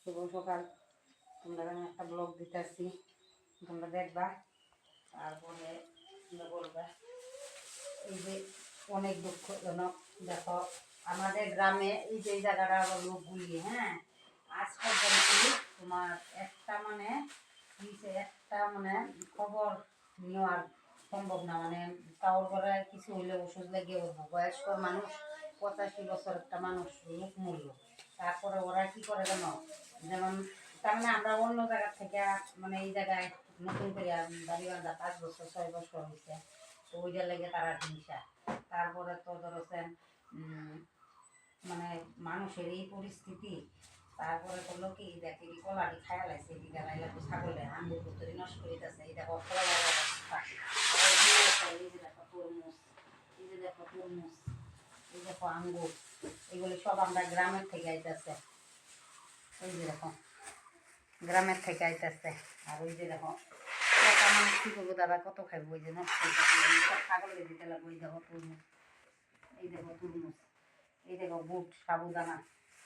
শুভ সকাল। তোমরা আমি একটা ব্লগ দিতেছি, তোমরা দেখবা, তারপরে তোমরা বলবা। এই যে অনেক দুঃখজনক, দেখো আমাদের গ্রামে এই যে জায়গাটা লোকগুলি, হ্যাঁ, আজ পর্যন্ত তোমার একটা খবর নেওয়ার সম্ভব না। কাউর ঘরে কিছু হইলে ওষুধ লাগিয়ে উঠবো, বয়স্ক মানুষ 85 বছর একটা মানুষ লোক মূল্য। তারপরে ওরা কি করে জানো, যেমন তার আমরা অন্য জায়গা থেকে এই জায়গায় নতুন করে বাড়ি বান্ধা 5 বছর 6 বছর হয়েছে, তো ওইটা লেগে তারা হিংসা। তারপরে তো ধরেছেন মানুষের এই পরিস্থিতি। তারপরে করলো কি, দেখে কলাটি খায়া লাগছে, এদিকে লাইলা তো ছাগলে আঙ্গুর পুতরি নষ্ট করিতেছে। এই দেখো কলা, এই যে দেখো তরমুজ, এই যে দেখো তরমুজ, এই দেখো আঙ্গুর, এগুলি সব আমরা গ্রামের থেকে আইতেছে। এই যে দেখো গ্রামের থেকে আইতেছে। আর ওই যে দেখো মানুষ কি করবো, দাদা কত খাইবো, ওই যে নষ্ট ছাগলে দিতে লাগবো। এই দেখো তরমুজ, এই দেখো তরমুজ, এই দেখো বুট সাবুদানা।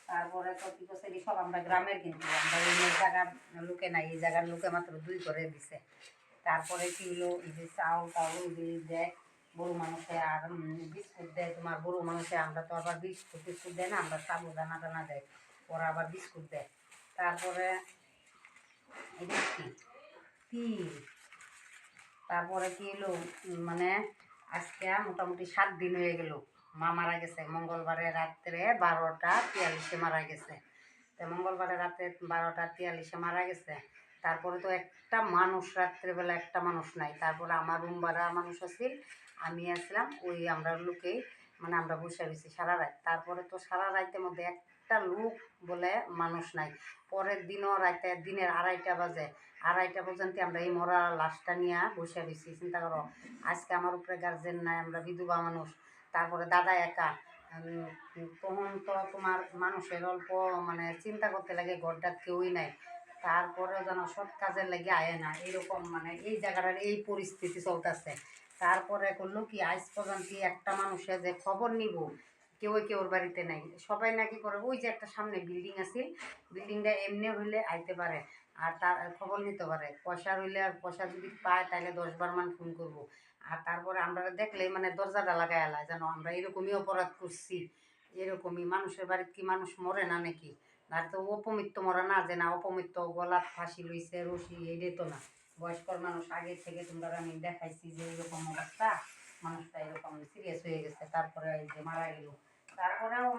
তারপরে তো কি করছে, সব আমরা গ্রামের, কিন্তু আমরা এই জায়গার লোকে নাই, এই জায়গার লোকে মাত্র 2 করে দিছে। তারপরে কি হলো, এই যে চাউল টাউল এগুলি দেয় গরু মানুষে, আর বিস্কুট দেয় তোমার গরু মানুষে। আমরা তো আবার বিস্কুট টিস্কুট দেয় না, আমরা সাবুদানা টানা দেয়, ওরা আবার বিস্কুট দেয়। তারপরে এটা কি তিল। তারপরে কি হলো, আজকে মোটামুটি 7 দিন হয়ে গেল মা মারা গেছে। মঙ্গলবারে রাত্রে 12টা 43 মারা গেছে। তো মঙ্গলবারে রাত্রে 12টা 43 মারা গেছে। তারপরে তো একটা মানুষ, রাত্রেবেলা একটা মানুষ নাই। তারপরে আমার রুম ভাড়া মানুষ আছিল, আমি আসলাম, ওই আমরা লোকেই আমরা বসে রয়েছি সারা রাত। তারপরে তো সারা রাতের মধ্যে একটা লোক বলে মানুষ নাই। পরের দিনও রাতে, দিনের 2:30 বাজে, 2:30 পর্যন্ত আমরা এই মরা লাশটা নিয়ে বসে রয়েছি। চিন্তা করো, আজকে আমার উপরে গার্জেন নাই, আমরা বিধবা মানুষ। তারপরে দাদা একা। তখন তো তোমার মানুষের অল্প চিন্তা করতে লাগে, ঘরটার কেউই নাই। তারপরেও যেন সৎ কাজের লাগে আয় না, এরকম এই জায়গাটার এই পরিস্থিতি চলতেছে। তারপরে করলো কি, আজ পর্যন্ত একটা মানুষের যে খবর নিব, কেউর বাড়িতে নাই। সবাই নাকি করে ওই যে একটা সামনে বিল্ডিং আছে, বিল্ডিংটা এমনি হইলে আইতে পারে আর তার খবর নিতে পারে। পয়সা হইলে, আর পয়সা যদি পায় তাহলে 10 বার ফোন করবো। আর তারপরে আমরা দেখলেই দরজাটা লাগাই এলায়, যেন আমরা এরকমই অপরাধ করছি। এরকমই মানুষের বাড়িতে কি মানুষ মরে না নাকি? আর তো অপমৃত্যু মরা না, যে না অপমৃত্যু গলার ফাঁসি লইছে রশি, এই তো না। বয়স্কর মানুষ আগে থেকে তোমরা আমি দেখাইছি যে এরকম অবস্থা, মানুষটা এরকম সিরিয়াস হয়ে গেছে। তারপরে এই যে মারা গেল। তারপরেও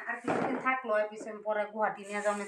আর কিছুদিন থাকলো, পিছন পরে গুয়াহাটি নিয়ে যাওয়া